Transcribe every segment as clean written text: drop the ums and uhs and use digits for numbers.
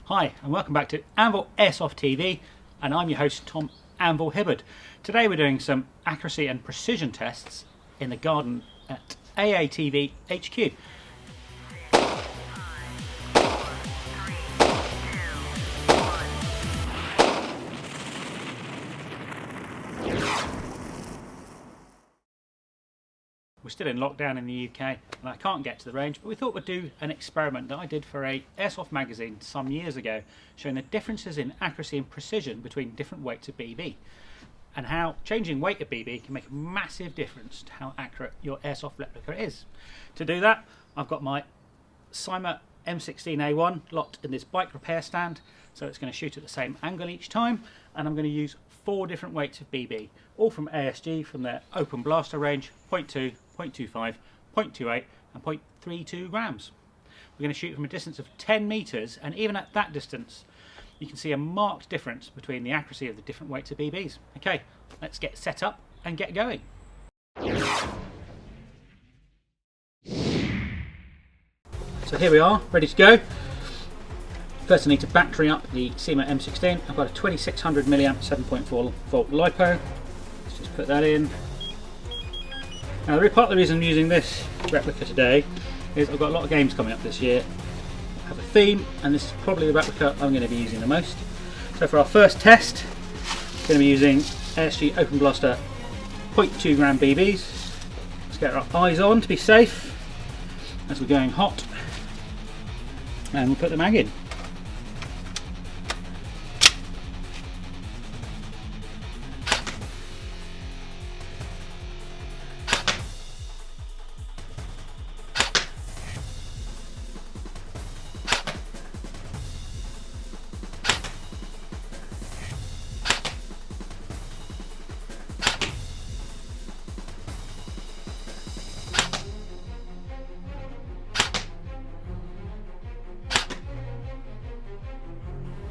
Hi and welcome back to Anvil Airsoft TV, and I'm your host Tom Anvil Hibberd. Today we're doing some accuracy and precision tests in the garden at AATV HQ. We're still in lockdown in the UK and I can't get to the range, but we thought we'd do an experiment that I did for a Airsoft magazine some years ago, showing the differences in accuracy and precision between different weights of BB, and how changing weight of BB can make a massive difference to how accurate your Airsoft replica is. To do that, I've got my CYMA M16A1 locked in this bike repair stand, so it's going to shoot at the same angle each time, and I'm going to use 4 different weights of BB, all from ASG from their Open Blaster range, 0.2, 0.25, 0.28 and 0.32 grams. We're going to shoot from a distance of 10 meters, and even at that distance you can see a marked difference between the accuracy of the different weights of BBs. Okay, let's get set up and get going. So here we are, ready to go. First I need to battery up the CYMA M16. I've got a 2600 milliamp 7.4 volt LiPo. Let's just put that in. Now part of the reason I'm using this replica today is I've got a lot of games coming up this year. I have a theme, and this is probably the replica I'm going to be using the most. So for our first test, I'm going to be using ASG Open Blaster 0.2 gram BBs. Let's get our eyes on to be safe as we're going hot, and we'll put the mag in.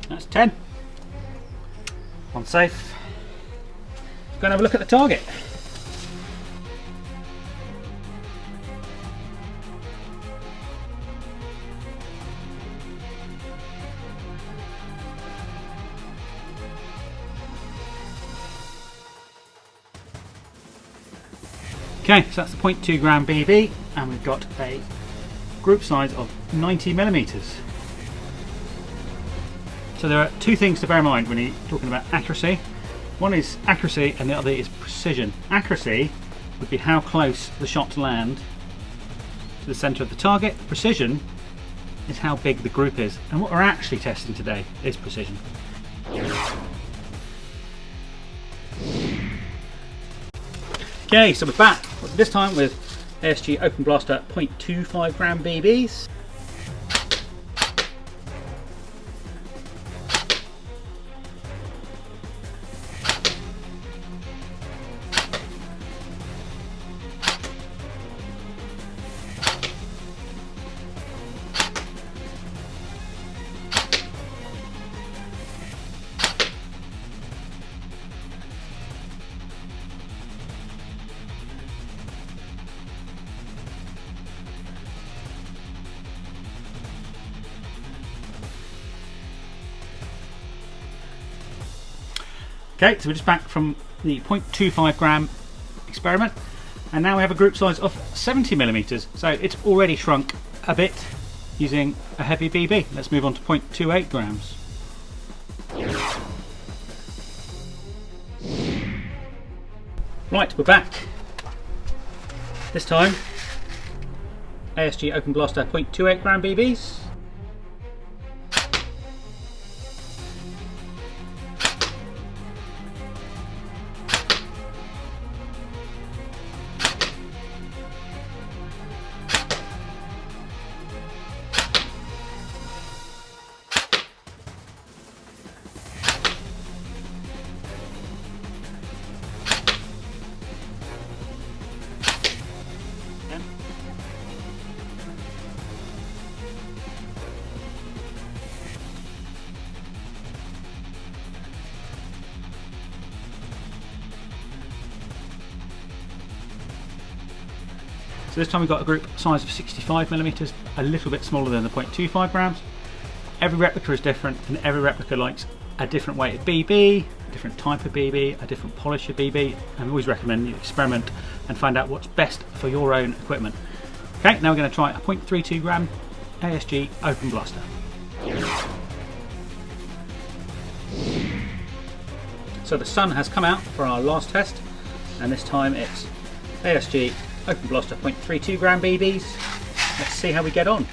That's 10. On safe. Go and have a look at the target. Okay, so that's the 0.2 gram BB, and we've got a group size of 90 millimeters. So there are 2 things to bear in mind when you're talking about accuracy. One is accuracy and the other is precision. Accuracy would be how close the shots land to the centre of the target. Precision is how big the group is. And what we're actually testing today is precision. Okay, so we're back. This time with ASG Open Blaster 0.25 gram BBs. Okay, so we're just back from the 0.25 gram experiment, and now we have a group size of 70 millimeters, so it's already shrunk a bit using a heavy BB. Let's move on to 0.28 grams. Right, we're back. This time, ASG Open Blaster 0.28 gram BBs. So this time we've got a group size of 65 millimeters, a little bit smaller than the 0.25 grams. every replica is different, and every replica likes a different weight of BB, a different type of BB, a different polish of BB, and we always recommend you experiment and find out what's best for your own equipment. Okay, now we're going to try a 0.32 gram ASG Open Blaster. So the sun has come out for our last test, and this time it's ASG Open Blaster 0.32 gram BBs. Let's see how we get on.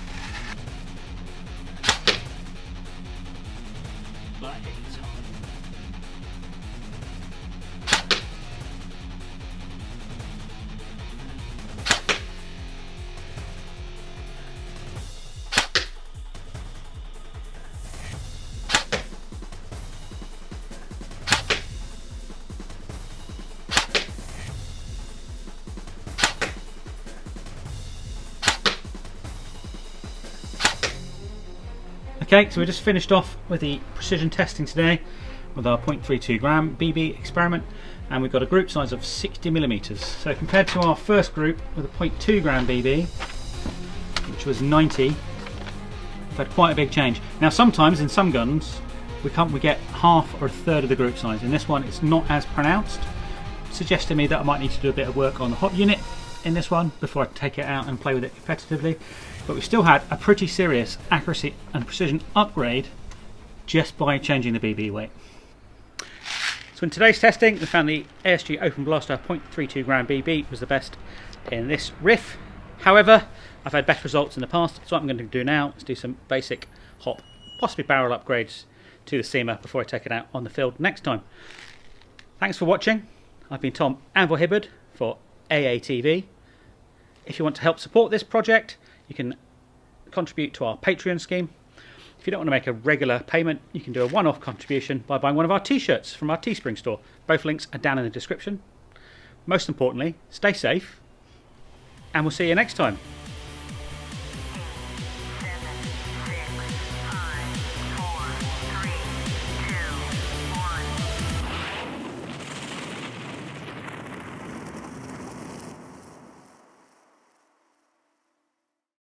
Okay, so we just finished off with the precision testing today with our 0.32 gram BB experiment, and we've got a group size of 60mm. So compared to our first group with a 0.2 gram BB, which was 90, we've had quite a big change. Now sometimes in some guns we get half or a third of the group size. In this one it's not as pronounced, suggests to me that I might need to do a bit of work on the hop unit in this one before I take it out and play with it competitively. But we still had a pretty serious accuracy and precision upgrade just by changing the BB weight. So in today's testing we found the ASG Open Blaster 0.32 gram BB was the best in this riff. However, I've had better results in the past, so what I'm going to do now is do some basic hop, possibly barrel upgrades to the CYMA before I take it out on the field next time. Thanks for watching. I've been Tom Anvil Hibberd for AATV. If you want to help support this project, you can contribute to our Patreon scheme. If you don't want to make a regular payment, you can do a one-off contribution by buying one of our t-shirts from our Teespring store. Both links are down in the description. Most importantly, stay safe, and we'll see you next time.